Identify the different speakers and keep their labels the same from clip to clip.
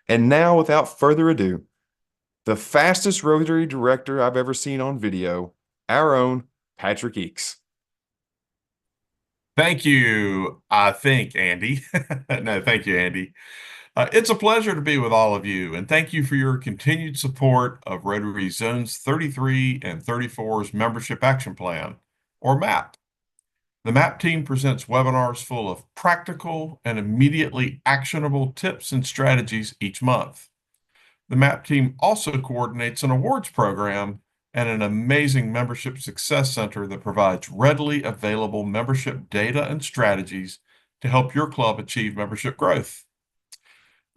Speaker 1: And now, without further ado, the fastest Rotary director I've ever seen on video, our own Patrick Eakes.
Speaker 2: Thank you, I think, Andy. No, thank you, Andy. It's a pleasure to be with all of you, and thank you for your continued support of Rotary Zones 33 and 34's Membership Action Plan, or MAP. The MAP team presents webinars full of practical and immediately actionable tips and strategies each month. The MAP team also coordinates an awards program and an amazing membership success center that provides readily available membership data and strategies to help your club achieve membership growth.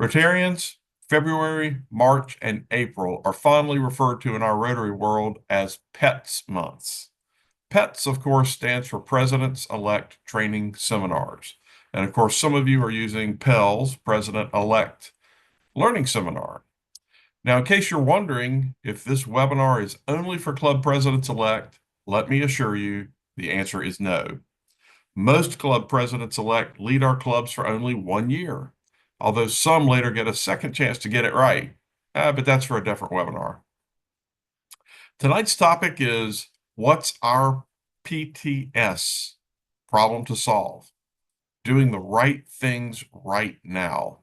Speaker 2: Rotarians, February, March, and April are fondly referred to in our Rotary world as PETS months. PETS, of course, stands for Presidents-Elect Training Seminars. And of course, some of you are using PELS, President-Elect Learning Seminar. Now, in case you're wondering if this webinar is only for club presidents-elect, let me assure you the answer is no. Most club presidents-elect lead our clubs for only 1 year, although some later get a second chance to get it right. But that's for a different webinar. Tonight's topic is, what's our PTS, problem to solve? Doing the right things right now,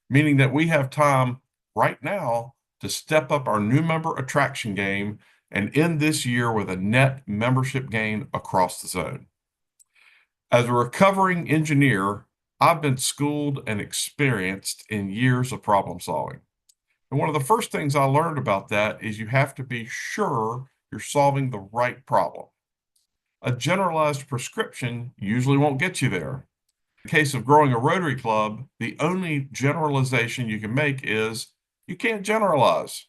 Speaker 2: meaning that we have time right now to step up our new member attraction game and end this year with a net membership gain across the zone. As a recovering engineer, I've been schooled and experienced in years of problem solving. And one of the first things I learned about that is you have to be sure you're solving the right problem. A generalized prescription usually won't get you there. In the case of growing a Rotary Club, the only generalization you can make is you can't generalize.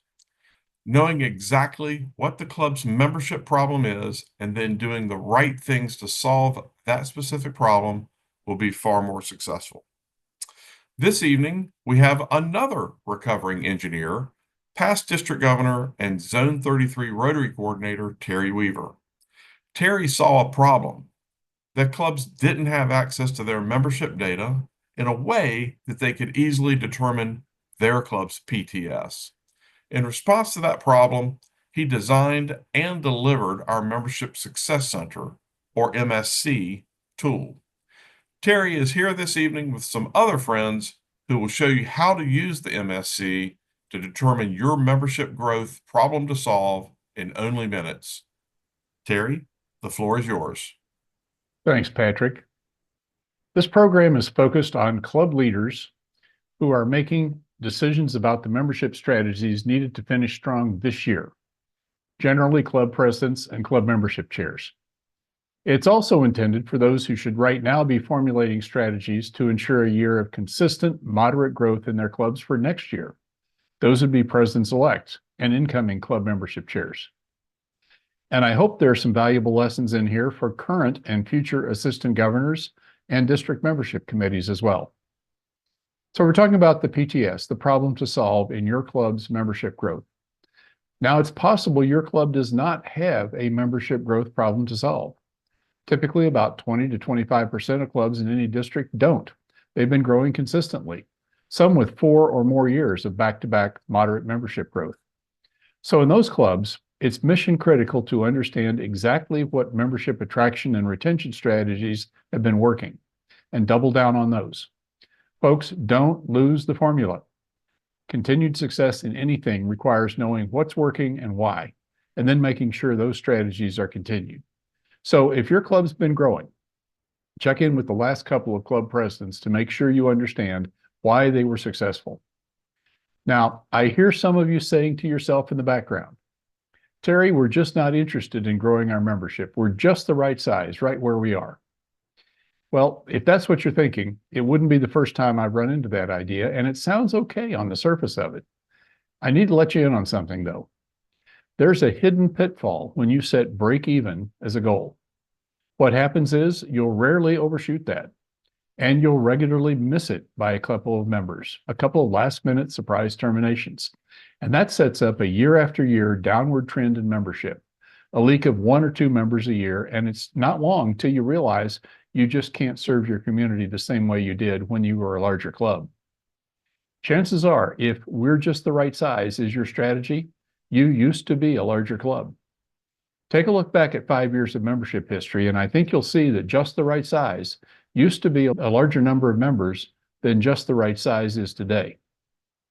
Speaker 2: Knowing exactly what the club's membership problem is and then doing the right things to solve that specific problem will be far more successful. This evening, we have another recovering engineer, past district governor and Zone 33 Rotary coordinator, Terry Weaver. Terry saw a problem that clubs didn't have access to their membership data in a way that they could easily determine their club's PTS. In response to that problem, he designed and delivered our Membership Success Center, or MSC, tool. Terry is here this evening with some other friends who will show you how to use the MSC to determine your membership growth problem to solve in only minutes. Terry, the floor is yours.
Speaker 3: Thanks, Patrick. This program is focused on club leaders who are making decisions about the membership strategies needed to finish strong this year, generally club presidents and club membership chairs. It's also intended for those who should right now be formulating strategies to ensure a year of consistent, moderate growth in their clubs for next year. Those would be presidents-elect and incoming club membership chairs. And I hope there are some valuable lessons in here for current and future assistant governors and district membership committees as well. So we're talking about the PTS, the problem to solve in your club's membership growth. Now, it's possible your club does not have a membership growth problem to solve. Typically, about 20 to 25% of clubs in any district don't. They've been growing consistently, some with 4 or more years of back-to-back moderate membership growth. So in those clubs, it's mission critical to understand exactly what membership attraction and retention strategies have been working and double down on those. Folks, don't lose the formula. Continued success in anything requires knowing what's working and why, and then making sure those strategies are continued. So if your club's been growing, check in with the last couple of club presidents to make sure you understand why they were successful. Now, I hear some of you saying to yourself in the background, Terry, we're just not interested in growing our membership. We're just the right size, right where we are. Well, if that's what you're thinking, it wouldn't be the first time I've run into that idea, and it sounds okay on the surface of it. I need to let you in on something, though. There's a hidden pitfall when you set break even as a goal. What happens is you'll rarely overshoot that, and you'll regularly miss it by a couple of members, a couple of last-minute surprise terminations. And that sets up a year after year downward trend in membership, a leak of 1 or 2 members a year, and it's not long till you realize you just can't serve your community the same way you did when you were a larger club. Chances are, if we're just the right size is your strategy, you used to be a larger club. Take a look back at 5 years of membership history, and I think you'll see that just the right size used to be a larger number of members than just the right size is today.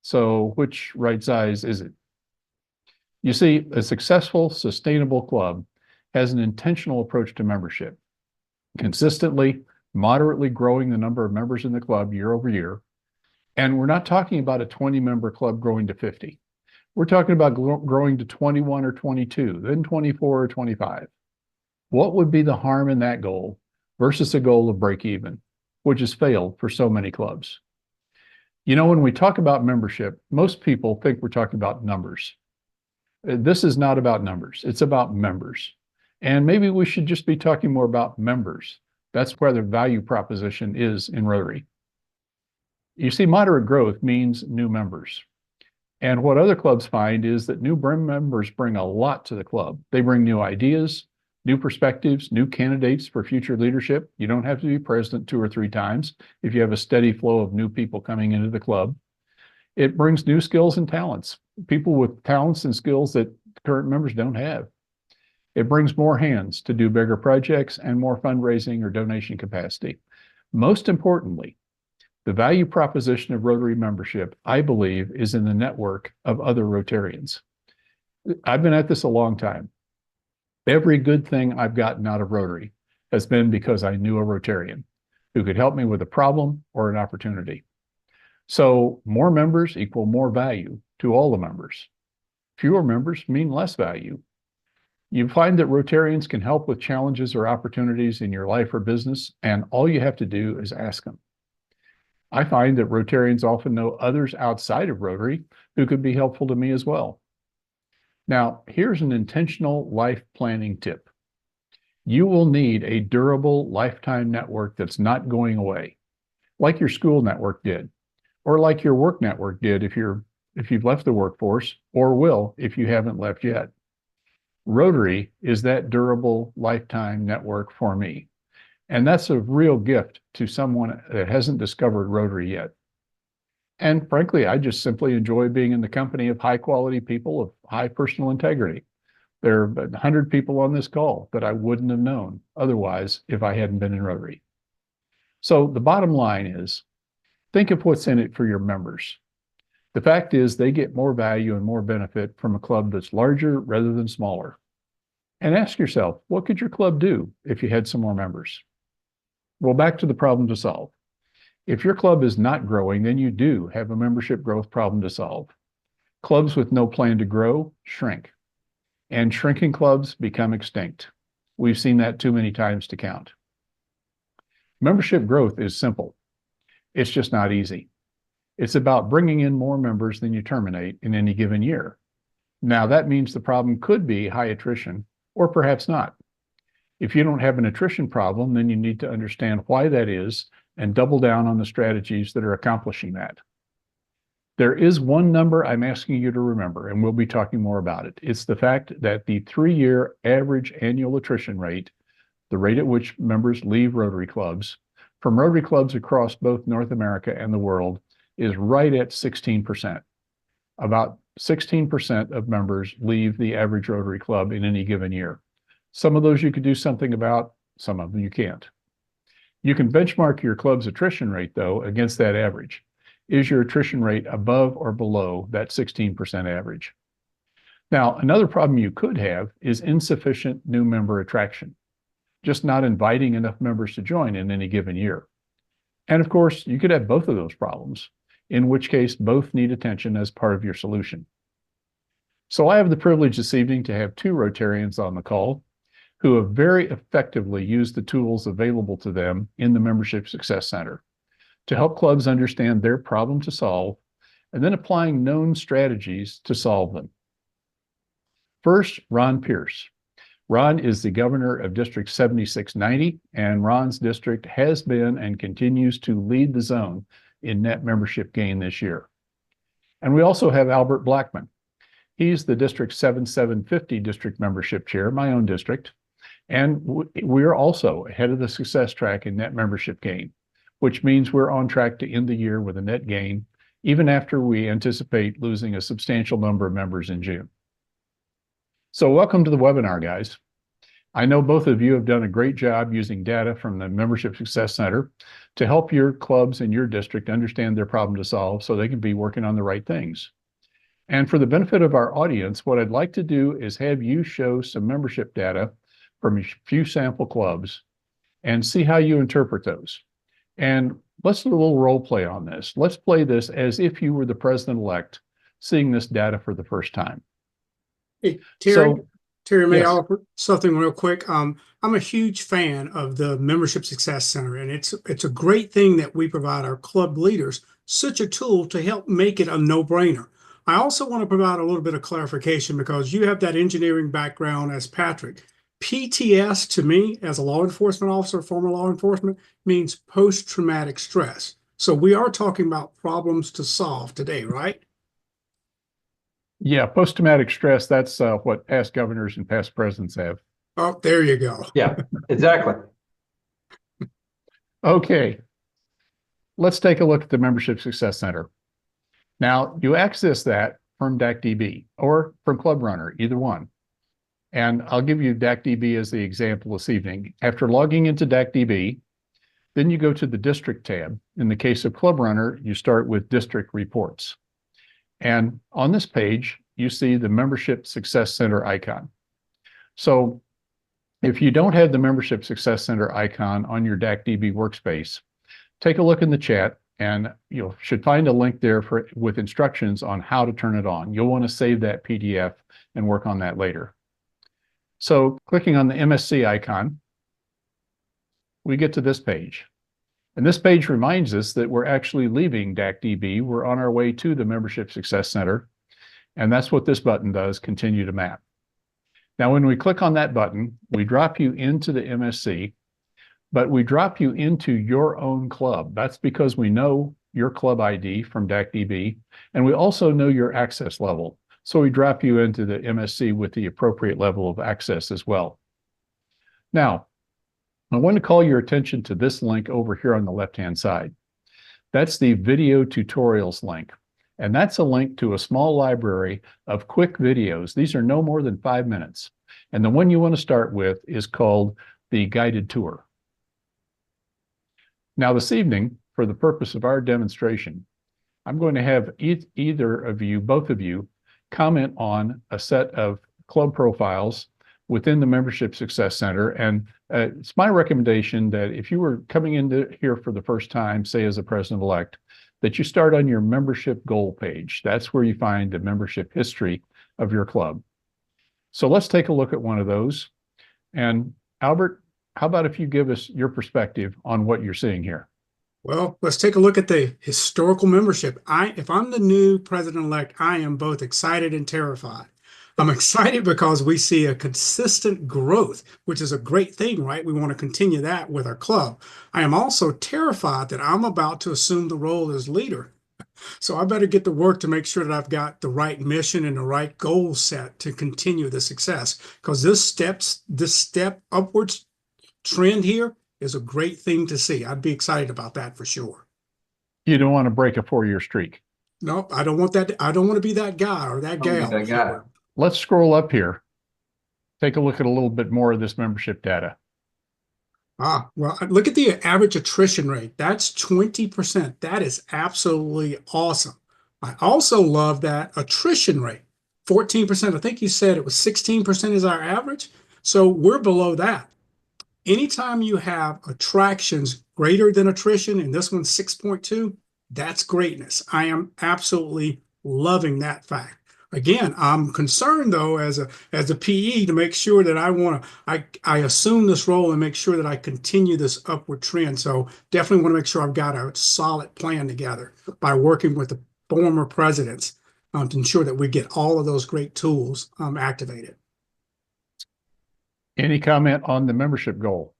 Speaker 3: So which right size is it? You see, a successful, sustainable club has an intentional approach to membership, consistently, moderately growing the number of members in the club year over year. And we're not talking about a 20-member club growing to 50. We're talking about growing to 21 or 22, then 24 or 25. What would be the harm in that goal versus a goal of break even, which has failed for so many clubs? You know, when we talk about membership, most people think we're talking about numbers. This is not about numbers. It's about members. And maybe we should just be talking more about members. That's where the value proposition is in Rotary. You see, moderate growth means new members. And what other clubs find is that new members bring a lot to the club. They bring new ideas, new perspectives, new candidates for future leadership. You don't have to be president 2 or 3 times if you have a steady flow of new people coming into the club. It brings new skills and talents, people with talents and skills that current members don't have. It brings more hands to do bigger projects and more fundraising or donation capacity. Most importantly, the value proposition of Rotary membership, I believe, is in the network of other Rotarians. I've been at this a long time. Every good thing I've gotten out of Rotary has been because I knew a Rotarian who could help me with a problem or an opportunity. So more members equal more value to all the members. Fewer members mean less value. You find that Rotarians can help with challenges or opportunities in your life or business, and all you have to do is ask them. I find that Rotarians often know others outside of Rotary who could be helpful to me as well. Now, here's an intentional life planning tip. You will need a durable lifetime network that's not going away, like your school network did, or like your work network did if you've left the workforce, or will if you haven't left yet. Rotary is that durable lifetime network for me. And that's a real gift to someone that hasn't discovered Rotary yet. And frankly, I just simply enjoy being in the company of high quality people of high personal integrity. There are 100 people on this call that I wouldn't have known otherwise if I hadn't been in Rotary. So the bottom line is, think of what's in it for your members. The fact is they get more value and more benefit from a club that's larger rather than smaller. And ask yourself, what could your club do if you had some more members? Well, back to the problem to solve. If your club is not growing, then you do have a membership growth problem to solve. Clubs with no plan to grow shrink, and shrinking clubs become extinct. We've seen that too many times to count. Membership growth is simple. It's just not easy. It's about bringing in more members than you terminate in any given year. Now, that means the problem could be high attrition, or perhaps not. If you don't have an attrition problem, then you need to understand why that is and double down on the strategies that are accomplishing that. There is one number I'm asking you to remember, and we'll be talking more about it. It's the fact that the 3-year average annual attrition rate, the rate at which members leave Rotary clubs, from Rotary clubs across both North America and the world, is right at 16%. About 16% of members leave the average Rotary club in any given year. Some of those you could do something about, some of them you can't. You can benchmark your club's attrition rate, though, against that average. Is your attrition rate above or below that 16% average? Now, another problem you could have is insufficient new member attraction, just not inviting enough members to join in any given year. And of course, you could have both of those problems, in which case both need attention as part of your solution. So I have the privilege this evening to have 2 Rotarians on the call who have very effectively used the tools available to them in the Membership Success Center to help clubs understand their problem to solve and then applying known strategies to solve them. First, Ron Pierce. Ron is the governor of District 7690, and Ron's district has been and continues to lead the zone in net membership gain this year. And we also have Albert Blackman. He's the District 7750 district membership chair, my own district. And we're also ahead of the success track in net membership gain, which means we're on track to end the year with a net gain even after we anticipate losing a substantial number of members in June. So welcome to the webinar, guys. I know both of you have done a great job using data from the Membership Success Center to help your clubs in your district understand their problem to solve so they can be working on the right things. And for the benefit of our audience, what I'd like to do is have you show some membership data from a few sample clubs and see how you interpret those. And let's do a little role play on this. Let's play this as if you were the president-elect seeing this data for the first time.
Speaker 4: Hey, Terry,
Speaker 3: So,
Speaker 4: Terry, may I
Speaker 3: yes.
Speaker 4: offer something real quick? I'm a huge fan of the Membership Success Center, and it's a great thing that we provide our club leaders such a tool to help make it a no-brainer. I also want to provide a little bit of clarification because you have that engineering background as Patrick. PTS to me, as a law enforcement officer, former law enforcement, means post-traumatic stress. So we are talking about problems to solve today, right?
Speaker 3: Yeah, post-traumatic stress, that's what past governors and past presidents have.
Speaker 4: Oh, there you go.
Speaker 5: Yeah, exactly.
Speaker 3: Okay, let's take a look at the Membership Success Center. Now, you access that from DACDB or from Club Runner, either one. And I'll give you DACDB as the example this evening. After logging into DACDB, then you go to the District tab. In the case of Club Runner, you start with District Reports. And on this page, you see the Membership Success Center icon. So if you don't have the Membership Success Center icon on your DACDB workspace, take a look in the chat and you should find a link there with instructions on how to turn it on. You'll want to save that PDF and work on that later. So clicking on the MSC icon, we get to this page. And this page reminds us that we're actually leaving DACDB. We're on our way to the Membership Success Center. And that's what this button does, continue to map. Now, when we click on that button, we drop you into the MSC, but we drop you into your own club. That's because we know your club ID from DACDB, and we also know your access level. So we drop you into the MSC with the appropriate level of access as well. Now, I want to call your attention to this link over here on the left-hand side. That's the video tutorials link. And that's a link to a small library of quick videos. These are no more than 5 minutes. And the one you want to start with is called the guided tour. Now this evening, for the purpose of our demonstration, I'm going to have either of you, both of you, comment on a set of club profiles within the Membership Success Center. And it's my recommendation that if you were coming into here for the first time, say as a president-elect, that you start on your membership goal page. That's where you find the membership history of your club. So let's take a look at one of those. And Albert, how about if you give us your perspective on what you're seeing here?
Speaker 4: Well, let's take a look at the historical membership. If I'm the new president-elect, I am both excited and terrified. I'm excited because we see a consistent growth, which is a great thing, right? We want to continue that with our club. I am also terrified that I'm about to assume the role as leader. So I better get to work to make sure that I've got the right mission and the right goal set to continue the success. Because this step upwards trend here is a great thing to see. I'd be excited about that for sure.
Speaker 3: You don't want to break a 4-year streak.
Speaker 4: Nope, I don't want that. I don't want to be that guy or that gal.
Speaker 5: That guy.
Speaker 3: Let's scroll up here. Take a look at a little bit more of this membership data.
Speaker 4: Well, look at the average attrition rate. That's 20%. That is absolutely awesome. I also love that attrition rate, 14%. I think you said it was 16% is our average. So we're below that. Anytime you have attractions greater than attrition, and this one's 6.2, that's greatness. I am absolutely loving that fact. Again, I'm concerned though as a PE to make sure that I assume this role and make sure that I continue this upward trend. So definitely want to make sure I've got a solid plan together by working with the former presidents to ensure that we get all of those great tools activated.
Speaker 3: Any comment on the membership goal?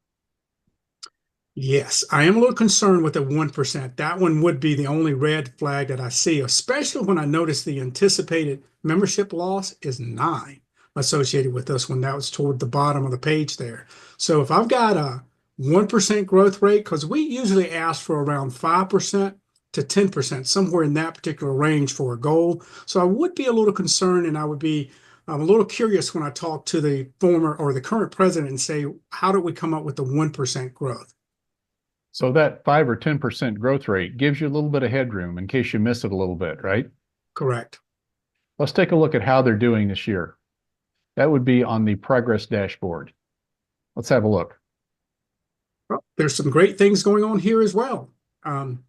Speaker 4: Yes, I am a little concerned with the 1%. That one would be the only red flag that I see, especially when I notice the anticipated membership loss is 9 associated with this one. That was toward the bottom of the page there. So if I've got a 1% growth rate, because we usually ask for around 5% to 10%, somewhere in that particular range for a goal. So I would be a little concerned, and I would be a little curious when I talk to the former or the current president and say, how did we come up with the 1% growth?
Speaker 3: So that 5 or 10% growth rate gives you a little bit of headroom in case you miss it a little bit, right?
Speaker 4: Correct.
Speaker 3: Let's take a look at how they're doing this year. That would be on the progress dashboard. Let's have a look.
Speaker 4: Well, there's some great things going on here as well.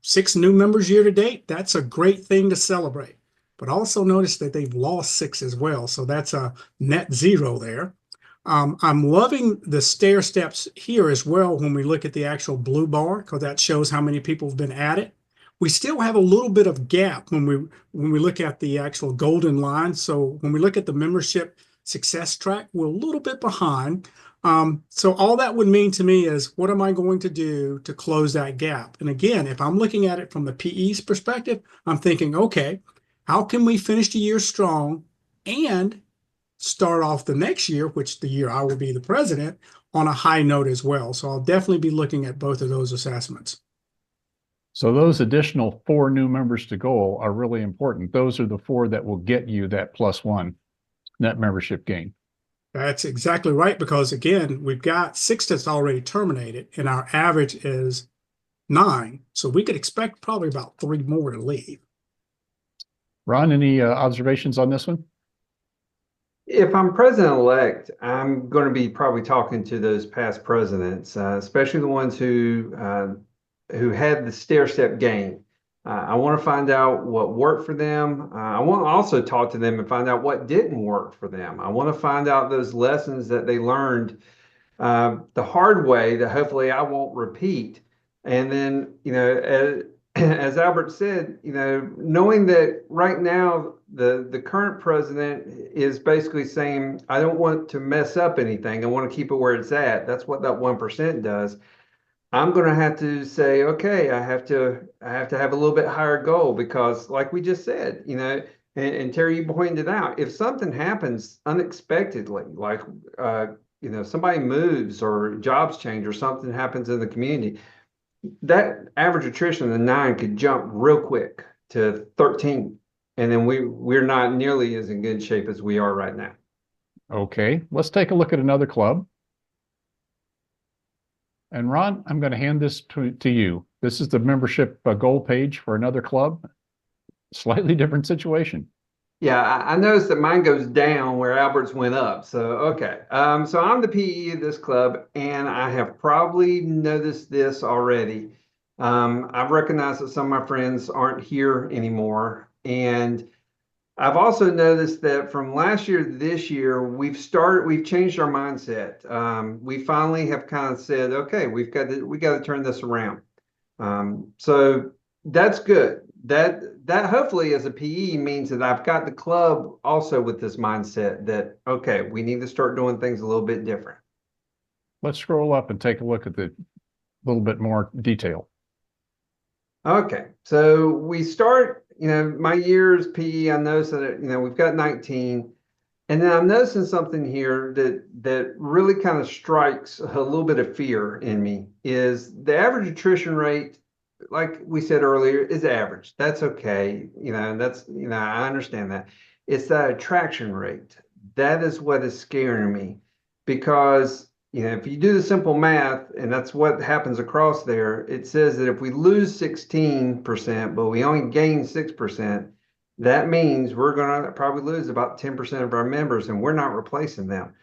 Speaker 4: 6 new members year to date. That's a great thing to celebrate. But also notice that they've lost 6 as well. So that's a net 0 there. I'm loving the stair steps here as well when we look at the actual blue bar, because that shows how many people have been added. We still have a little bit of gap when we look at the actual golden line. So when we look at the membership success track, we're a little bit behind. So all that would mean to me is, what am I going to do to close that gap? And again, if I'm looking at it from the PE's perspective, I'm thinking, okay, how can we finish the year strong and start off the next year, which the year I will be the president, on a high note as well. So I'll definitely be looking at both of those assessments.
Speaker 3: So those additional 4 new members to goal are really important. Those are the 4 that will get you that +1 net membership gain.
Speaker 4: That's exactly right, because again, we've got 6 that's already terminated, and our average is 9. So we could expect probably about 3 more to leave.
Speaker 3: Ron, any observations on this one?
Speaker 5: If I'm president-elect, I'm going to be probably talking to those past presidents, especially the ones who had the stair-step gain. I want to find out what worked for them. I want to also talk to them and find out what didn't work for them. I want to find out those lessons that they learned the hard way that hopefully I won't repeat. And then, as Albert said, knowing that right now the current president is basically saying, I don't want to mess up anything. I want to keep it where it's at. That's what that 1% does. I'm going to have to say, okay, I have to have a little bit higher goal, because like we just said, and Terry, you pointed out, if something happens unexpectedly, like, somebody moves or jobs change or something happens in the community, that average attrition of the 9 could jump real quick to 13. And then we're not nearly as in good shape as we are right now.
Speaker 3: Okay, let's take a look at another club. And Ron, I'm going to hand this to you. This is the membership goal page for another club. Slightly different situation.
Speaker 5: Yeah, I noticed that mine goes down where Albert's went up. So, okay. So I'm the PE of this club, and I have probably noticed this already. I've recognized that some of my friends aren't here anymore. And I've also noticed that from last year to this year, we've changed our mindset. We finally have kind of said, okay, we got to turn this around. So that's good. That hopefully as a PE means that I've got the club also with this mindset that, okay, we need to start doing things a little bit different.
Speaker 3: Let's scroll up and take a look at the little bit more detail.
Speaker 5: Okay, so we start, my year's PE, I noticed that, we've got 19. And then I'm noticing something here that really kind of strikes a little bit of fear in me, is the average attrition rate, like we said earlier, is average. That's okay. I understand that. It's that attraction rate. That is what is scaring me, because if you do the simple math, and that's what happens across there, it says that if we lose 16%, but we only gain 6%, that means we're going to probably lose about 10% of our members, and we're not replacing them.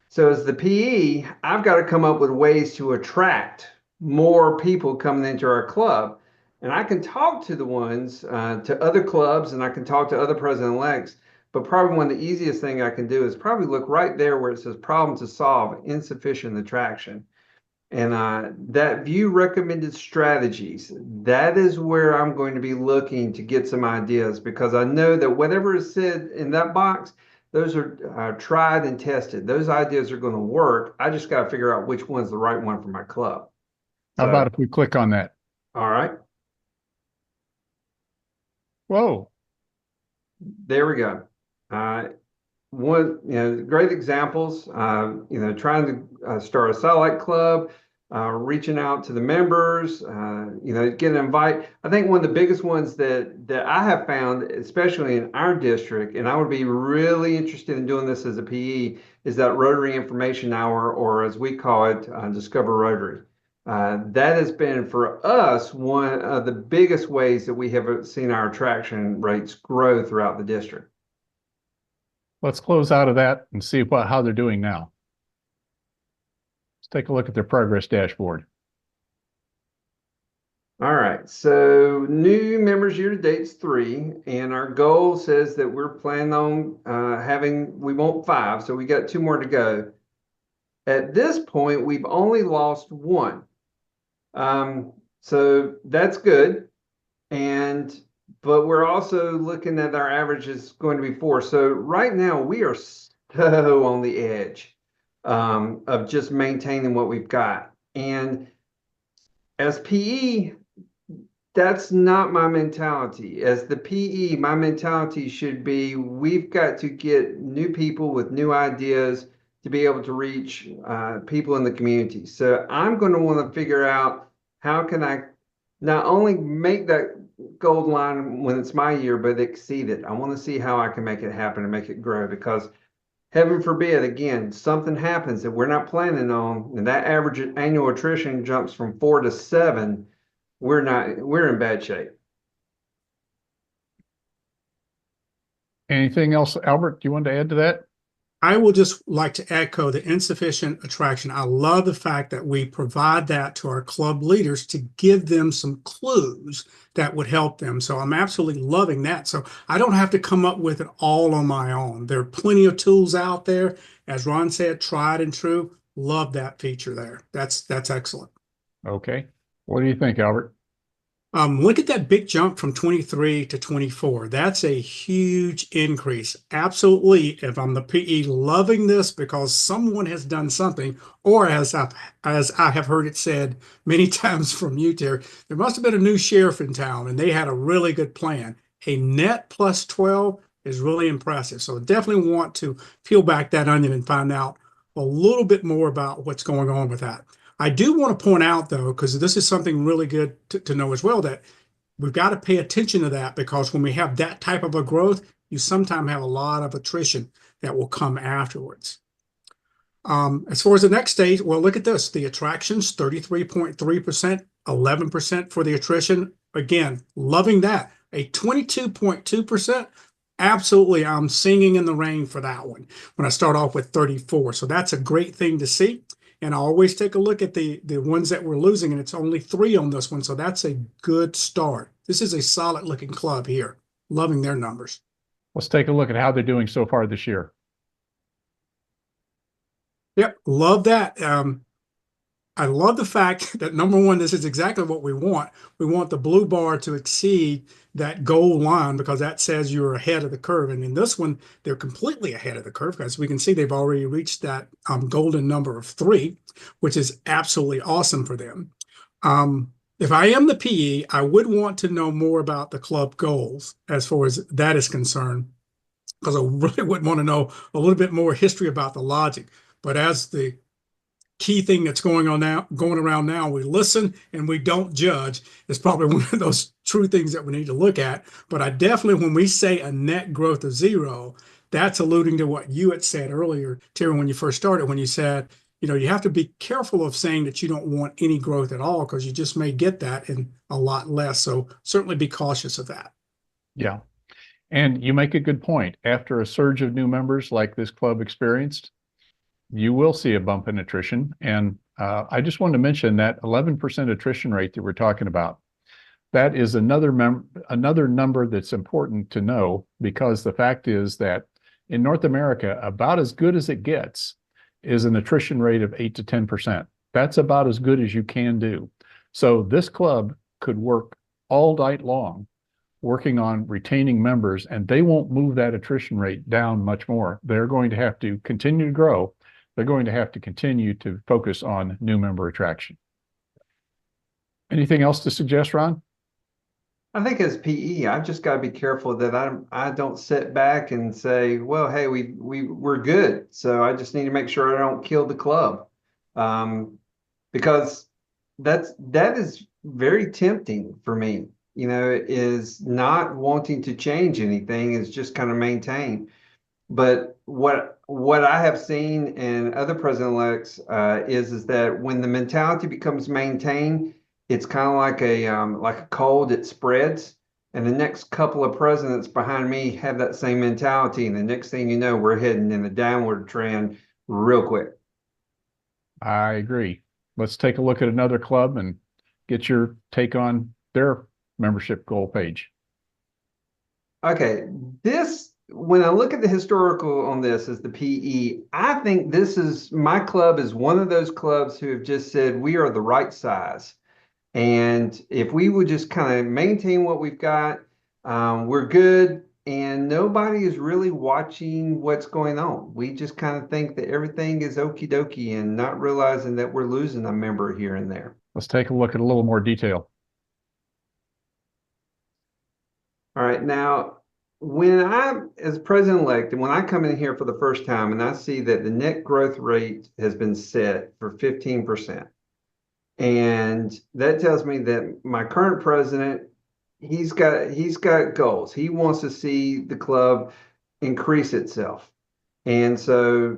Speaker 5: So as the PE, I've got to come up with ways to attract more people coming into our club. And I can talk to the ones, to other clubs, and I can talk to other president-elects. But probably one of the easiest thing I can do is probably look right there where it says problem to solve, insufficient attraction. And that view recommended strategies, that is where I'm going to be looking to get some ideas, because I know that whatever is said in that box, those are tried and tested. Those ideas are going to work. I just got to figure out which one's the right one for my club.
Speaker 3: How about if we click on that?
Speaker 5: All right.
Speaker 3: Whoa.
Speaker 5: There we go. Great examples, trying to start a satellite club, reaching out to the members, get an invite. I think one of the biggest ones that I have found, especially in our district, and I would be really interested in doing this as a PE, is that Rotary Information Hour, or as we call it, Discover Rotary. That has been for us one of the biggest ways that we have seen our attraction rates grow throughout the district.
Speaker 3: Let's close out of that and see how they're doing now. Let's take a look at their progress dashboard.
Speaker 5: All right, so new members year to date's 3, and our goal says that we're planning on we want 5, so we got 2 more to go. At this point, we've only lost 1. So that's good. But we're also looking at our average is going to be 4. So right now we are so on the edge of just maintaining what we've got. And as PE, that's not my mentality. As the PE, my mentality should be we've got to get new people with new ideas to be able to reach people in the community. So I'm going to want to figure out how can I not only make that gold line when it's my year, but exceed it. I want to see how I can make it happen and make it grow, because heaven forbid, again, something happens that we're not planning on, and that average annual attrition jumps from 4 to 7. We're in bad shape.
Speaker 3: Anything else, Albert, you want to add to that?
Speaker 4: I will just like to echo the insufficient attraction. I love the fact that we provide that to our club leaders to give them some clues that would help them. So I'm absolutely loving that. So I don't have to come up with it all on my own. There are plenty of tools out there. As Ron said, tried and true. Love that feature there. That's excellent.
Speaker 3: Okay. What do you think, Albert?
Speaker 4: Look at that big jump from 23 to 24. That's a huge increase. Absolutely. If I'm the PE, loving this because someone has done something, or as I have heard it said many times from you, Terry, there must have been a new sheriff in town and they had a really good plan. A net plus 12 is really impressive. So definitely want to peel back that onion and find out a little bit more about what's going on with that. I do want to point out, though, because this is something really good to know as well, that we've got to pay attention to that, because when we have that type of a growth, you sometimes have a lot of attrition that will come afterwards. As far as the next stage, well, look at this. The attractions, 33.3%, 11% for the attrition. Again, loving that. A 22.2%. Absolutely, I'm singing in the rain for that one when I start off with 34. So that's a great thing to see. And I always take a look at the ones that we're losing, and it's only 3 on this one. So that's a good start. This is a solid looking club here. Loving their numbers.
Speaker 3: Let's take a look at how they're doing so far this year.
Speaker 4: Yep, love that. I love the fact that number one, this is exactly what we want. We want the blue bar to exceed that gold line, because that says you're ahead of the curve. And in this one, they're completely ahead of the curve, because we can see they've already reached that golden number of 3, which is absolutely awesome for them. If I am the PE, I would want to know more about the club goals as far as that is concerned, because I really would want to know a little bit more history about the logic. But as the key thing that's going around now, we listen and we don't judge. It's probably one of those true things that we need to look at. But I definitely, when we say a net growth of 0, that's alluding to what you had said earlier, Terry, when you first started, when you said, you have to be careful of saying that you don't want any growth at all, because you just may get that and a lot less. So certainly be cautious of that.
Speaker 3: Yeah. And you make a good point. After a surge of new members like this club experienced, you will see a bump in attrition. And I just wanted to mention that 11% attrition rate that we're talking about. That is another number that's important to know, because the fact is that in North America, about as good as it gets is an attrition rate of 8 to 10%. That's about as good as you can do. So this club could work all night long working on retaining members, and they won't move that attrition rate down much more. They're going to have to continue to grow. They're going to have to continue to focus on new member attraction. Anything else to suggest, Ron?
Speaker 5: I think as PE, I've just got to be careful that I don't sit back and say, well, hey, we're good. So I just need to make sure I don't kill the club. because that is very tempting for me. You know, is not wanting to change anything, is just kind of maintain. But what I have seen in other president-elects is that when the mentality becomes maintained, it's kind of like a cold, it spreads. And the next couple of presidents behind me have that same mentality, and the next thing you know, we're heading in a downward trend real quick.
Speaker 3: I agree. Let's take a look at another club and get your take on their membership goal page.
Speaker 5: Okay, when I look at the historical on this as the PE, I think my club is one of those clubs who have just said we are the right size. And if we would just kind of maintain what we've got, we're good. And nobody is really watching what's going on. We just kind of think that everything is okie dokie and not realizing that we're losing a member here and there.
Speaker 3: Let's take a look at a little more detail.
Speaker 5: All right. Now, as president-elect, and when I come in here for the first time and I see that the net growth rate has been set for 15%, and that tells me that my current president, he's got goals. He wants to see the club increase itself. And so,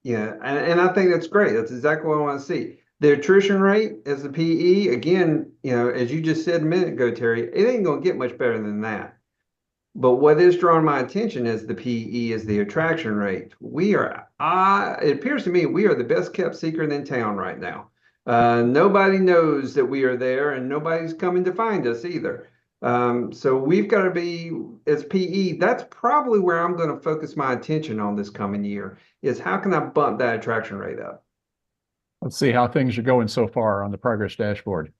Speaker 5: and I think that's great. That's exactly what I want to see. The attrition rate as the PE, again, as you just said a minute ago, Terry, it ain't going to get much better than that. But what is drawing my attention is the PE is the attraction rate. It appears to me we are the best kept secret in town right now. Nobody knows that we are there, and nobody's coming to find us either. So we've got to be, as PE, that's probably where I'm going to focus my attention on this coming year, is how can I bump that attraction rate up?
Speaker 3: Let's see how things are going so far on the progress dashboard.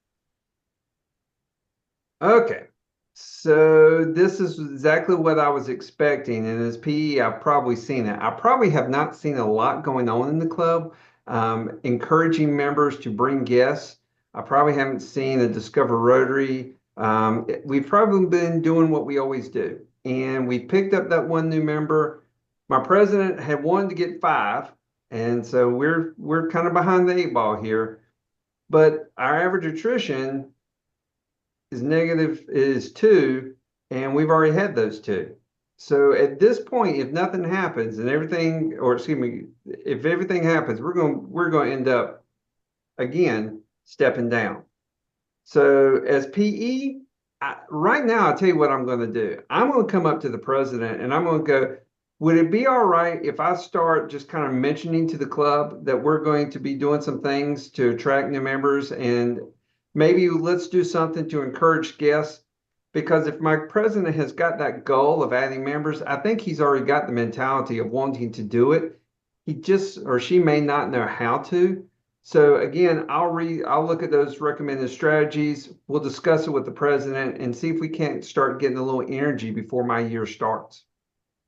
Speaker 5: Okay. So this is exactly what I was expecting. And as PE, I've probably seen it. I probably have not seen a lot going on in the club, encouraging members to bring guests. I probably haven't seen a Discover Rotary. We've probably been doing what we always do. And we picked up that one new member. My president had wanted to get 5. And so we're kind of behind the 8 ball here. But our average attrition is 2, and we've already had those 2. So at this point, if nothing happens and if everything happens, we're going to end up again stepping down. So as PE, right now, I'll tell you what I'm going to do. I'm going to come up to the president and I'm going to go, would it be all right if I start just kind of mentioning to the club that we're going to be doing some things to attract new members, and maybe let's do something to encourage guests? Because if my president has got that goal of adding members, I think he's already got the mentality of wanting to do it. He just, or she may not know how to. So again, I'll look at those recommended strategies. We'll discuss it with the president and see if we can't start getting a little energy before my year starts.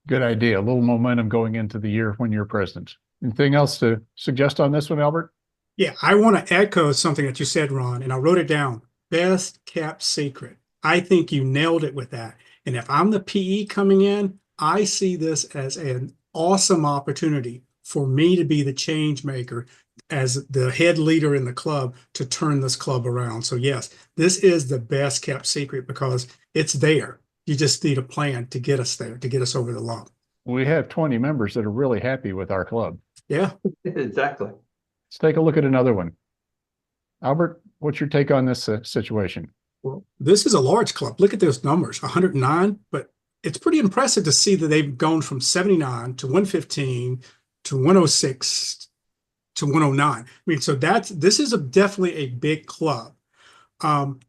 Speaker 3: Good idea. A little momentum going into the year when you're president. Anything else to suggest on this one, Albert?
Speaker 4: Yeah, I want to echo something that you said, Ron, and I wrote it down. Best kept secret. I think you nailed it with that. And if I'm the PE coming in, I see this as an awesome opportunity for me to be the change maker as the head leader in the club to turn this club around. So yes, this is the best kept secret because it's there. You just need a plan to get us there, to get us over the lump.
Speaker 3: We have 20 members that are really happy with our club.
Speaker 4: Yeah.
Speaker 5: Exactly.
Speaker 3: Let's take a look at another one. Albert, what's your take on this situation?
Speaker 4: Well, this is a large club. Look at those numbers, 109, but it's pretty impressive to see that they've gone from 79 to 115 to 106 to 109. I mean, so this is definitely a big club.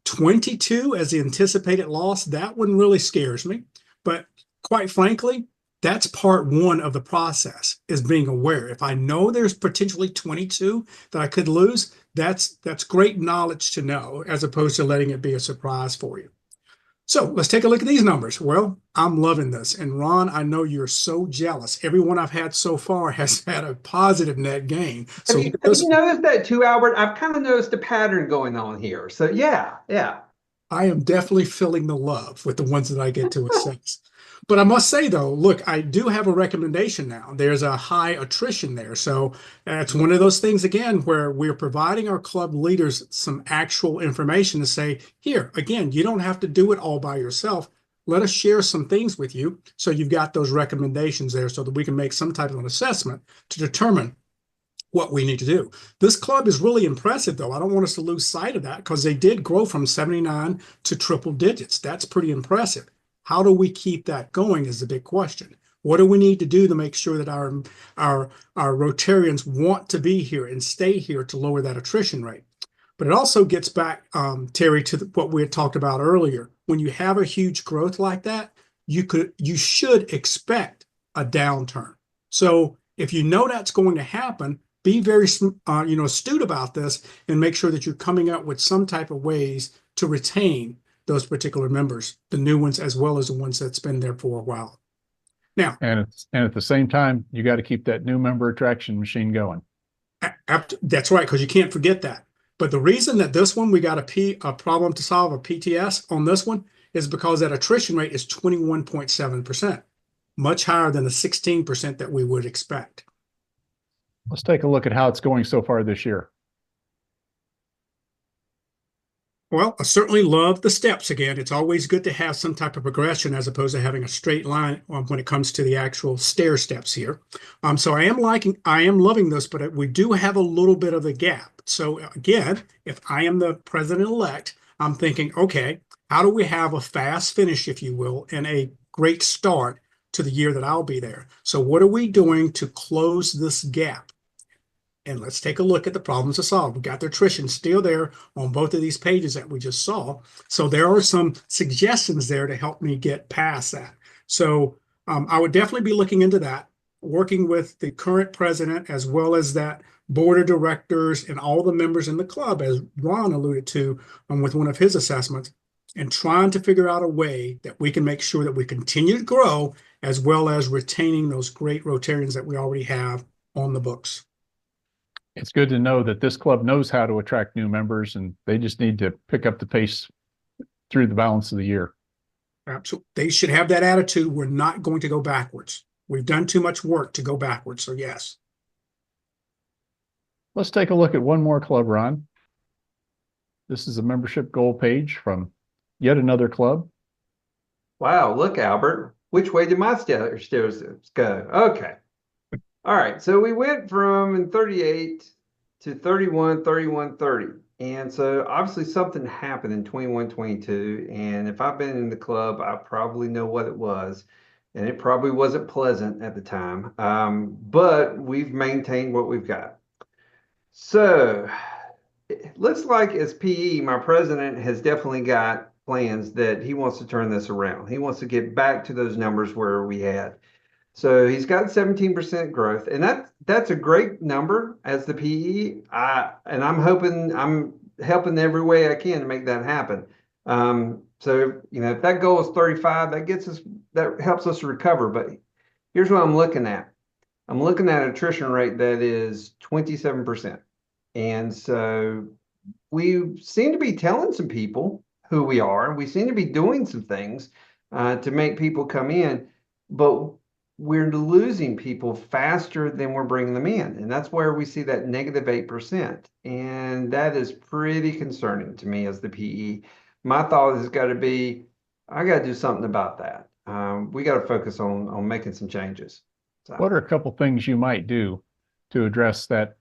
Speaker 4: 22 as the anticipated loss, that one really scares me. But quite frankly, that's part 1 of the process, is being aware. If I know there's potentially 22 that I could lose, that's great knowledge to know, as opposed to letting it be a surprise for you. So let's take a look at these numbers. Well, I'm loving this. And Ron, I know you're so jealous. Everyone I've had so far has had a positive net gain. So
Speaker 5: have you noticed that too, Albert? I've kind of noticed a pattern going on here. So yeah.
Speaker 4: I am definitely feeling the love with the ones that I get to assess. But I must say though, look, I do have a recommendation now. There's a high attrition there. So it's one of those things again where we're providing our club leaders some actual information to say, here, again, you don't have to do it all by yourself. Let us share some things with you. So you've got those recommendations there so that we can make some type of an assessment to determine what we need to do. This club is really impressive, though. I don't want us to lose sight of that because they did grow from 79 to triple digits. That's pretty impressive. How do we keep that going is the big question. What do we need to do to make sure that our Rotarians want to be here and stay here to lower that attrition rate? But it also gets back, Terry, to what we had talked about earlier. When you have a huge growth like that, you should expect a downturn. So if you know that's going to happen, be very astute about this and make sure that you're coming up with some type of ways to retain those particular members, the new ones as well as the ones that's been there for a while. Now,
Speaker 3: And at the same time, you got to keep that new member attraction machine going.
Speaker 4: that's right, because you can't forget that. But the reason that this one we got a problem to solve, a PTS on this one, is because that attrition rate is 21.7%, much higher than the 16% that we would expect.
Speaker 3: Let's take a look at how it's going so far this year.
Speaker 4: Well, I certainly love the steps again. It's always good to have some type of progression as opposed to having a straight line when it comes to the actual stair steps here. So I am loving this, but we do have a little bit of a gap. So again, if I am the president-elect, I'm thinking, okay, how do we have a fast finish, if you will, and a great start to the year that I'll be there? So what are we doing to close this gap? And let's take a look at the problems to solve. We got the attrition still there on both of these pages that we just saw. So there are some suggestions there to help me get past that. So I would definitely be looking into that, working with the current president as well as that board of directors and all the members in the club, as Ron alluded to with one of his assessments, and trying to figure out a way that we can make sure that we continue to grow as well as retaining those great Rotarians that we already have on the books.
Speaker 3: It's good to know that this club knows how to attract new members, and they just need to pick up the pace through the balance of the year.
Speaker 4: Absolutely. They should have that attitude. We're not going to go backwards. We've done too much work to go backwards. So yes.
Speaker 3: Let's take a look at one more club, Ron. This is a membership goal page from yet another club.
Speaker 5: Wow, look, Albert, which way did my stairs go? Okay. All right, so we went from 38 to 31, 31, 30. And so obviously something happened in 21, 22. And if I've been in the club, I probably know what it was. And it probably wasn't pleasant at the time. But we've maintained what we've got. So it looks like as PE, my president has definitely got plans that he wants to turn this around. He wants to get back to those numbers where we had. So he's got 17% growth, and that's a great number as the PE. And I'm helping every way I can to make that happen. So if that goal is 35, that helps us recover. But here's what I'm looking at. I'm looking at an attrition rate that is 27%. And so we seem to be telling some people who we are. We seem to be doing some things to make people come in, but we're losing people faster than we're bringing them in. And that's where we see that negative 8%. And that is pretty concerning to me as the PE. My thought has got to be, I got to do something about that. We got to focus on making some changes. So.
Speaker 3: What are a couple things you might do to address that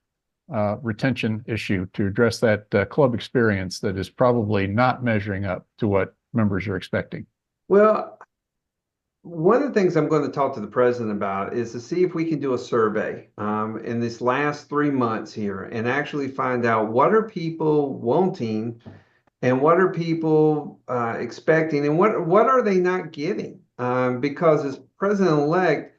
Speaker 3: retention issue, to address that club experience that is probably not measuring up to what members are expecting?
Speaker 5: Well, one of the things I'm going to talk to the president about is to see if we can do a survey in this last 3 months here and actually find out what are people wanting and what are people expecting and what are they not getting? Because as president-elect,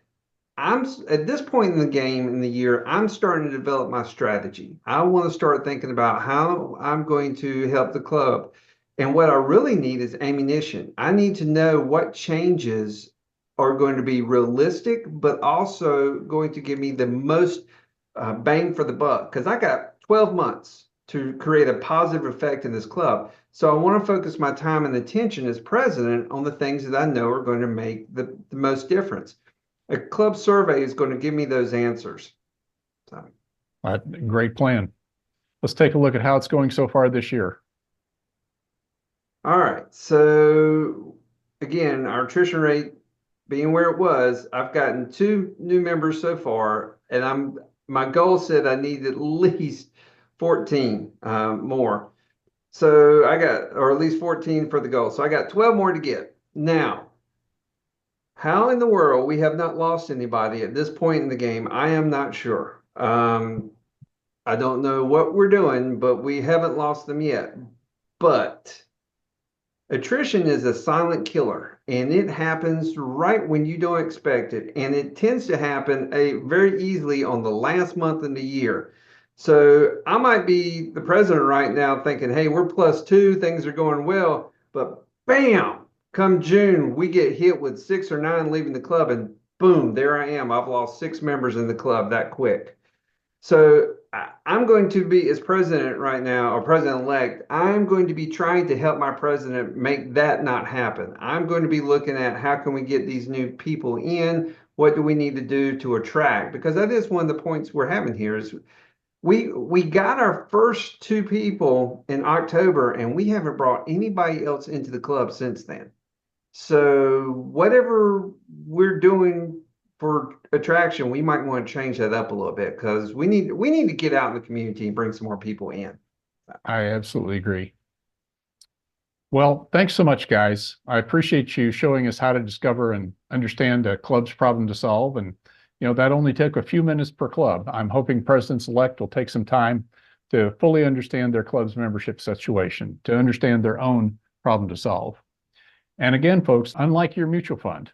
Speaker 5: I'm at this point in the game in the year, I'm starting to develop my strategy. I want to start thinking about how I'm going to help the club. And what I really need is ammunition. I need to know what changes are going to be realistic, but also going to give me the most bang for the buck. Because I got 12 months to create a positive effect in this club. So I want to focus my time and attention as president on the things that I know are going to make the most difference. A club survey is going to give me those answers. So.
Speaker 3: Great plan. Let's take a look at how it's going so far this year.
Speaker 5: All right. So again, our attrition rate being where it was, I've gotten 2 new members so far, and my goal said I need at least 14 more. So I got, or at least 14 for the goal. So I got 12 more to get. Now, how in the world we have not lost anybody at this point in the game, I am not sure. I don't know what we're doing, but we haven't lost them yet. But attrition is a silent killer, and it happens right when you don't expect it. And it tends to happen very easily on the last month of the year. So I might be the president right now thinking, hey, we're +2, things are going well. But bam, come June, we get hit with 6 or 9 leaving the club, and boom, there I am. I've lost 6 members in the club that quick. So I'm going to be, as president right now, or president-elect, I'm going to be trying to help my president make that not happen. I'm going to be looking at how can we get these new people in? What do we need to do to attract? Because that is one of the points we're having here is we got our first 2 people in October, and we haven't brought anybody else into the club since then. So whatever we're doing for attraction, we might want to change that up a little bit because we need to get out in the community and bring some more people in.
Speaker 3: I absolutely agree. Well, thanks so much, guys. I appreciate you showing us how to discover and understand a club's problem to solve. And, that only took a few minutes per club. I'm hoping presidents-elect will take some time to fully understand their club's membership situation, to understand their own problem to solve. And again, folks, unlike your mutual fund,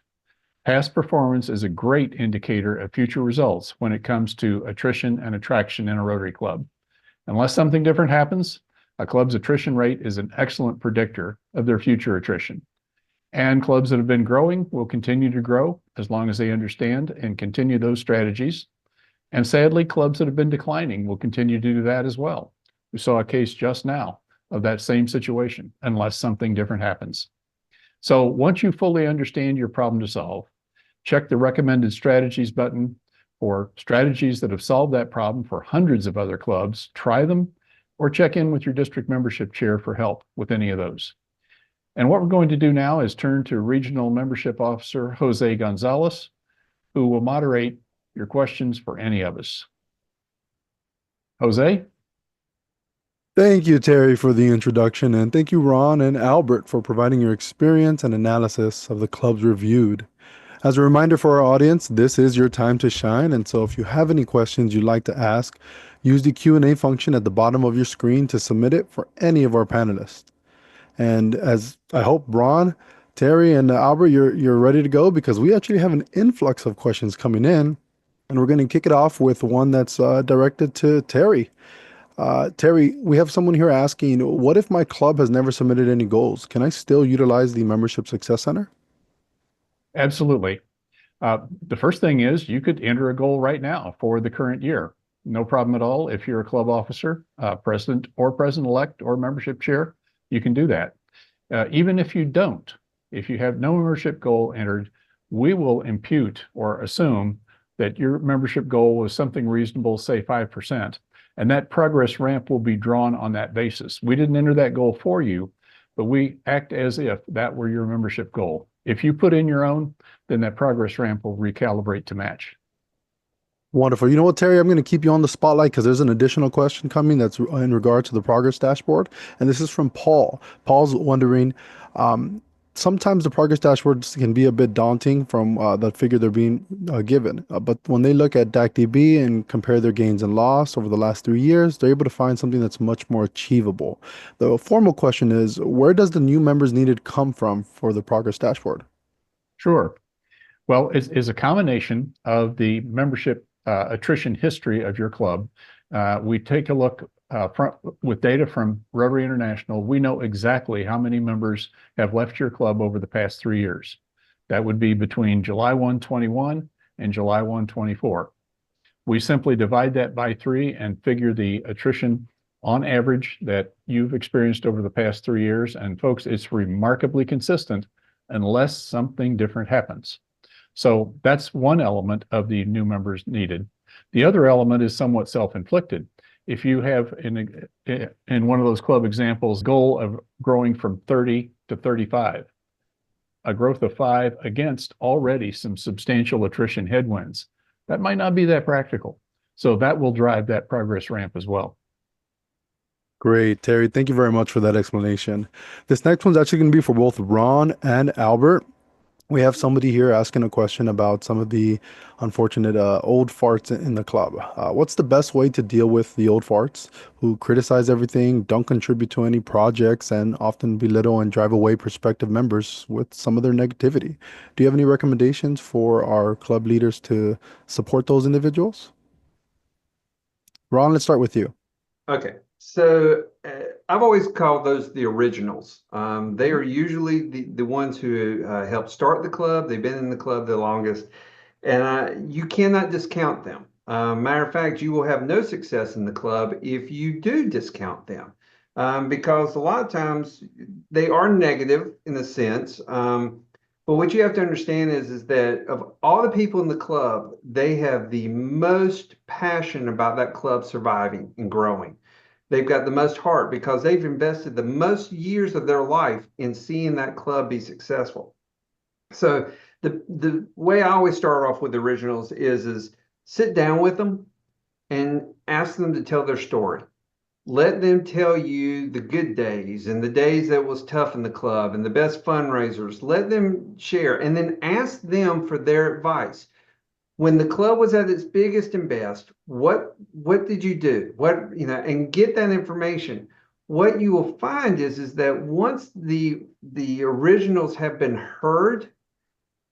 Speaker 3: past performance is a great indicator of future results when it comes to attrition and attraction in a Rotary club. Unless something different happens, a club's attrition rate is an excellent predictor of their future attrition. And clubs that have been growing will continue to grow as long as they understand and continue those strategies. And sadly, clubs that have been declining will continue to do that as well. We saw a case just now of that same situation, unless something different happens. So once you fully understand your problem to solve, check the recommended strategies button for strategies that have solved that problem for hundreds of other clubs. Try them, or check in with your district membership chair for help with any of those. And what we're going to do now is turn to Regional Membership Officer Jose Gonzalez, who will moderate your questions for any of us. Jose?
Speaker 6: Thank you, Terry, for the introduction, and thank you, Ron and Albert, for providing your experience and analysis of the clubs reviewed. As a reminder for our audience, this is your time to shine, and so if you have any questions you'd like to ask, use the Q&A function at the bottom of your screen to submit it for any of our panelists. And as I hope Ron, Terry, and Albert, you're ready to go, because we actually have an influx of questions coming in, and we're going to kick it off with one that's directed to Terry. Terry, we have someone here asking, what if my club has never submitted any goals? Can I still utilize the Membership Success Center?
Speaker 3: Absolutely. The first thing is you could enter a goal right now for the current year. No problem at all. If you're a club officer, president or president-elect or membership chair, you can do that. Even if you don't, if you have no membership goal entered, we will impute or assume that your membership goal was something reasonable, say 5%. And that progress ramp will be drawn on that basis. We didn't enter that goal for you, but we act as if that were your membership goal. If you put in your own, then that progress ramp will recalibrate to match.
Speaker 6: Wonderful. You know what, Terry, I'm going to keep you on the spotlight because there's an additional question coming that's in regard to the progress dashboard. And this is from Paul. Paul's wondering, sometimes the progress dashboards can be a bit daunting from the figure they're being given. But when they look at DAC-DB and compare their gains and loss over the last 3 years, they're able to find something that's much more achievable. The formal question is, where does the new members needed come from for the progress dashboard?
Speaker 3: Sure. Well, it's a combination of the membership attrition history of your club. We take a look with data from Rotary International. We know exactly how many members have left your club over the past 3 years. That would be between July 1, 21 and July 1, 24. We simply divide that by 3 and figure the attrition on average that you've experienced over the past 3 years. And folks, it's remarkably consistent unless something different happens. So that's one element of the new members needed. The other element is somewhat self-inflicted. If you have in one of those club examples, goal of growing from 30 to 35, a growth of 5 against already some substantial attrition headwinds, that might not be that practical. So that will drive that progress ramp as well.
Speaker 6: Great, Terry. Thank you very much for that explanation. This next one's actually going to be for both Ron and Albert. We have somebody here asking a question about some of the unfortunate old farts in the club. What's the best way to deal with the old farts who criticize everything, don't contribute to any projects, and often belittle and drive away prospective members with some of their negativity? Do you have any recommendations for our club leaders to support those individuals? Ron, let's start with you.
Speaker 5: Okay, so I've always called those the originals. They are usually the ones who helped start the club. They've been in the club the longest, and you cannot discount them. Matter of fact, you will have no success in the club if you do discount them, because a lot of times they are negative in a sense. But what you have to understand is that of all the people in the club, they have the most passion about that club surviving and growing. They've got the most heart because they've invested the most years of their life in seeing that club be successful. So the way I always start off with the originals is sit down with them and ask them to tell their story. Let them tell you the good days and the days that was tough in the club and the best fundraisers. Let them share and then ask them for their advice. When the club was at its biggest and best, what did you do? And get that information. What you will find is that once the originals have been heard,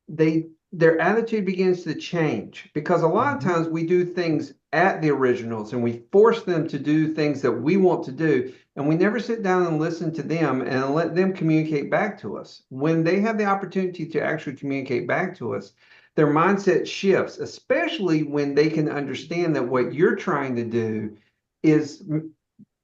Speaker 5: their attitude begins to change, because a lot of times we do things at the originals and we force them to do things that we want to do, and we never sit down and listen to them and let them communicate back to us. When they have the opportunity to actually communicate back to us, their mindset shifts, especially when they can understand that what you're trying to do is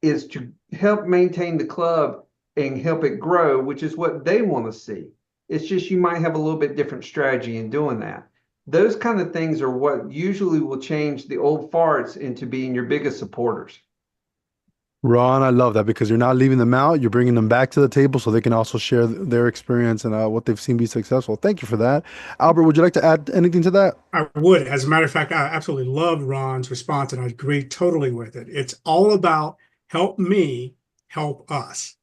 Speaker 5: to help maintain the club and help it grow, which is what they want to see. It's just you might have a little bit different strategy in doing that. Those kind of things are what usually will change the old farts into being your biggest supporters.
Speaker 6: Ron, I love that because you're not leaving them out. You're bringing them back to the table so they can also share their experience and what they've seen be successful. Thank you for that. Albert, would you like to add anything to that?
Speaker 4: I would. As a matter of fact, I absolutely love Ron's response, and I agree totally with it. It's all about help me, help us.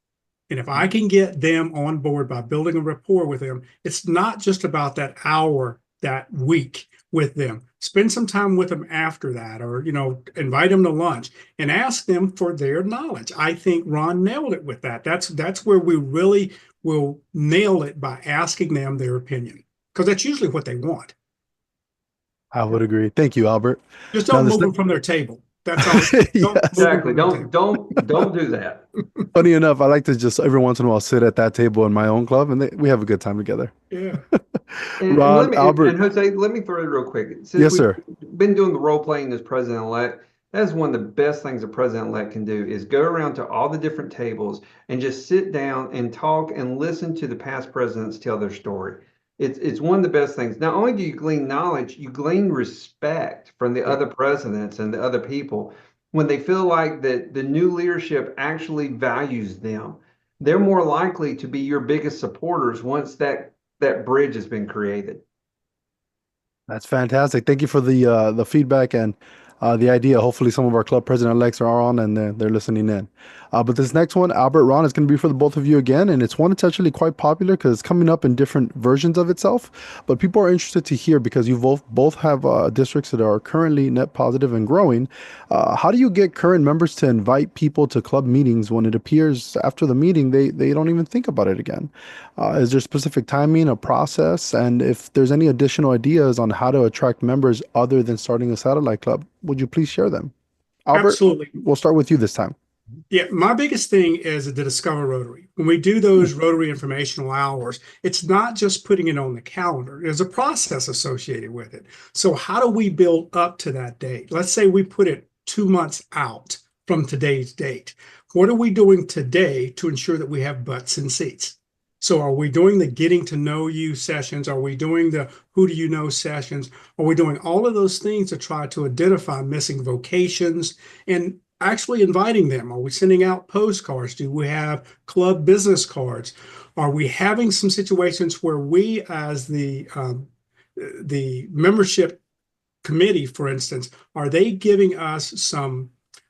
Speaker 4: And if I can get them on board by building a rapport with them, it's not just about that hour that week with them. Spend some time with them after that, or, invite them to lunch and ask them for their knowledge. I think Ron nailed it with that. That's where we really will nail it, by asking them their opinion, because that's usually what they want.
Speaker 6: I would agree. Thank you, Albert.
Speaker 4: Just don't move them from their table. That's all.
Speaker 6: Yes.
Speaker 5: Exactly. Don't do that.
Speaker 6: Funny enough, I like to just every once in a while sit at that table in my own club, and we have a good time together.
Speaker 4: Yeah.
Speaker 6: Ron, Albert,
Speaker 5: and Jose, let me throw it real quick. Since
Speaker 6: yes, sir.
Speaker 5: We've been doing the role playing as president-elect, that is one of the best things a president-elect can do, is go around to all the different tables and just sit down and talk and listen to the past presidents tell their story. It's one of the best things. Not only do you glean knowledge, you glean respect from the other presidents and the other people. When they feel like that the new leadership actually values them, they're more likely to be your biggest supporters once that bridge has been created.
Speaker 6: That's fantastic. Thank you for the feedback and the idea. Hopefully some of our club president-elects are on and they're listening in. But this next one, Albert, Ron, is going to be for the both of you again. And it's one that's actually quite popular because it's coming up in different versions of itself. But people are interested to hear, because you both have districts that are currently net positive and growing. How do you get current members to invite people to club meetings when it appears after the meeting they don't even think about it again? Is there specific timing, a process? And if there's any additional ideas on how to attract members other than starting a satellite club, would you please share them? Albert,
Speaker 4: Absolutely.
Speaker 6: We'll start with you this time.
Speaker 4: Yeah, my biggest thing is the Discover Rotary. When we do those Rotary informational hours, it's not just putting it on the calendar. There's a process associated with it. So how do we build up to that date? Let's say we put it 2 months out from today's date. What are we doing today to ensure that we have butts in seats? So are we doing the getting to know you sessions? Are we doing the who do you know sessions? Are we doing all of those things to try to identify missing vocations and actually inviting them? Are we sending out postcards? Do we have club business cards? Are we having some situations where we, as the membership committee, for instance, are they giving us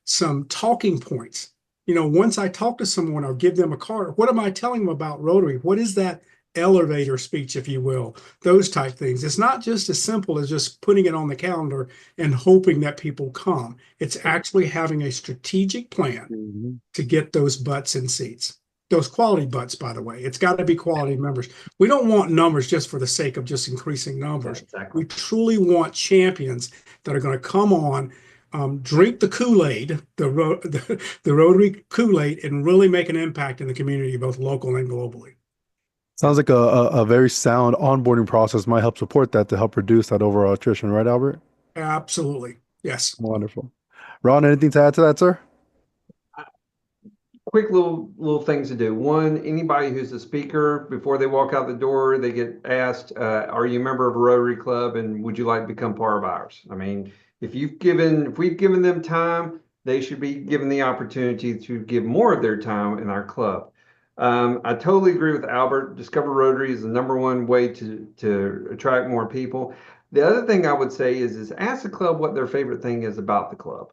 Speaker 4: some talking points? Once I talk to someone or give them a card, what am I telling them about Rotary? What is that elevator speech, if you will? Those type things. It's not just as simple as just putting it on the calendar and hoping that people come. It's actually having a strategic plan to get those butts in seats. Those quality butts, by the way. It's got to be quality members. We don't want numbers just for the sake of just increasing numbers.
Speaker 5: Exactly.
Speaker 4: We truly want champions that are going to come on, drink the Kool-Aid, the Rotary Kool-Aid, and really make an impact in the community, both local and globally.
Speaker 6: Sounds like a very sound onboarding process might help support that to help reduce that overall attrition, right, Albert?
Speaker 4: Absolutely. Yes.
Speaker 6: Wonderful. Ron, anything to add to that, sir?
Speaker 5: Quick little things to do. One, anybody who's a speaker, before they walk out the door, they get asked, are you a member of a Rotary Club and would you like to become part of ours? I mean, if we've given them time, they should be given the opportunity to give more of their time in our club. I totally agree with Albert. Discover Rotary is the #1 way to attract more people. The other thing I would say is ask the club what their favorite thing is about the club.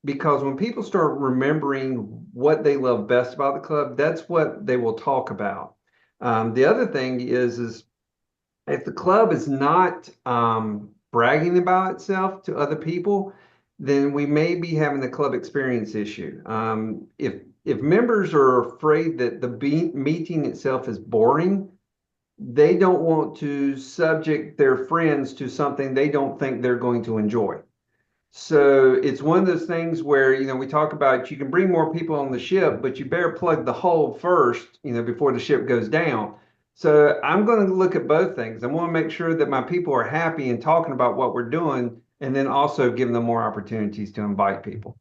Speaker 5: Because when people start remembering what they love best about the club, that's what they will talk about. The other thing is if the club is not bragging about itself to other people, then we may be having the club experience issue. If members are afraid that the meeting itself is boring, they don't want to subject their friends to something they don't think they're going to enjoy. So it's one of those things where, we talk about you can bring more people on the ship, but you better plug the hole first, before the ship goes down. So I'm going to look at both things. I want to make sure that my people are happy and talking about what we're doing, and then also giving them more opportunities to invite people.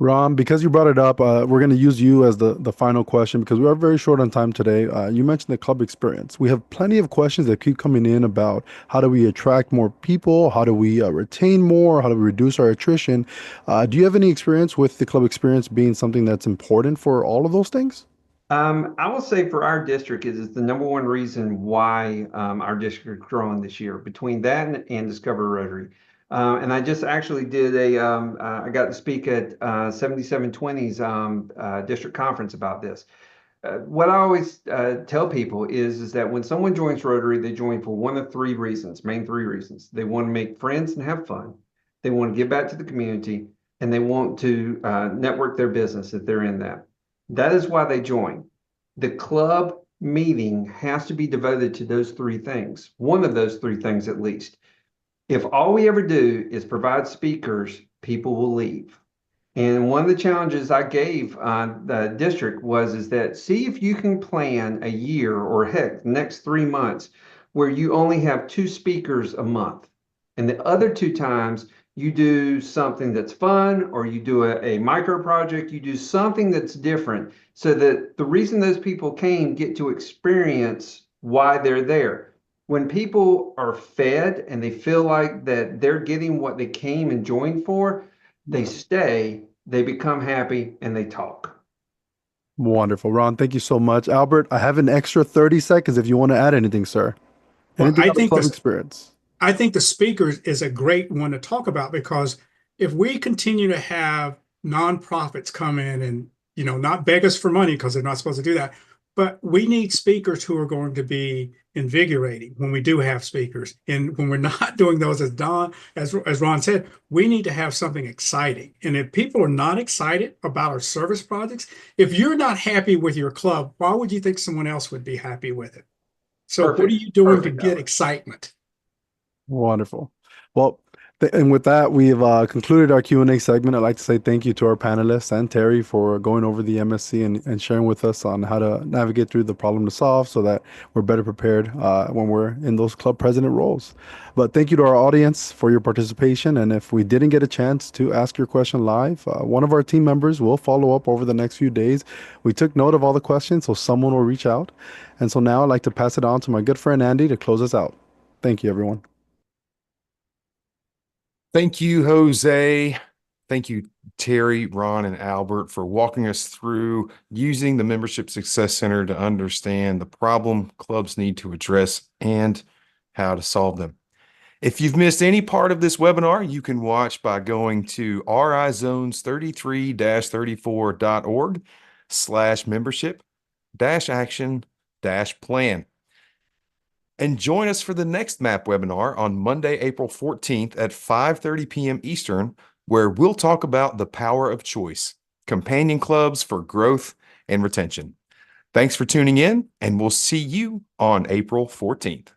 Speaker 6: Ron, because you brought it up, we're going to use you as the final question because we are very short on time today. You mentioned the club experience. We have plenty of questions that keep coming in about how do we attract more people? How do we retain more? How do we reduce our attrition? Do you have any experience with the club experience being something that's important for all of those things?
Speaker 5: I will say for our district is the #1 reason why our district is growing this year, between that and Discover Rotary. And I just actually did I got to speak at 7720's district conference about this. What I always tell people is that when someone joins Rotary, they join for one of three reasons, main three reasons. They want to make friends and have fun. They want to give back to the community, and they want to network their business if they're in that. That is why they join. The club meeting has to be devoted to those three things, one of those three things at least. If all we ever do is provide speakers, people will leave. And one of the challenges I gave the district is that see if you can plan a year or heck, the next 3 months where you only have 2 speakers a month. And the other 2 times you do something that's fun, or you do a micro project, you do something that's different so that the reason those people came get to experience why they're there. When people are fed and they feel like that they're getting what they came and joined for, they stay, they become happy, and they talk.
Speaker 6: Wonderful. Ron, thank you so much. Albert, I have an extra 30 seconds if you want to add anything, sir.
Speaker 4: Well,
Speaker 6: Anything on the club experience?
Speaker 4: I think the speakers is a great one to talk about, because if we continue to have nonprofits come in and, not beg us for money, because they're not supposed to do that, but we need speakers who are going to be invigorating when we do have speakers. And when we're not doing those, as Ron said, we need to have something exciting. And if people are not excited about our service projects, if you're not happy with your club, why would you think someone else would be happy with it? So what are you doing to get excitement?
Speaker 6: Wonderful. Well, And with that, we've concluded our Q&A segment. I'd like to say thank you to our panelists and Terry for going over the MSC and sharing with us on how to navigate through the problem to solve so that we're better prepared when we're in those club president roles. But thank you to our audience for your participation. And if we didn't get a chance to ask your question live, one of our team members will follow up over the next few days. We took note of all the questions, so someone will reach out. And so now I'd like to pass it on to my good friend Andy to close us out. Thank you, everyone.
Speaker 1: Thank you, Jose. Thank you, Terry, Ron, and Albert, for walking us through using the Membership Success Center to understand the problem clubs need to address and how to solve them. If you've missed any part of this webinar, you can watch by going to rizones33-34.org/membership-action-plan. And join us for the next MAP webinar on Monday, April 14th at 5:30 p.m. Eastern, where we'll talk about the power of choice, companion clubs for growth and retention. Thanks for tuning in, and we'll see you on April 14th.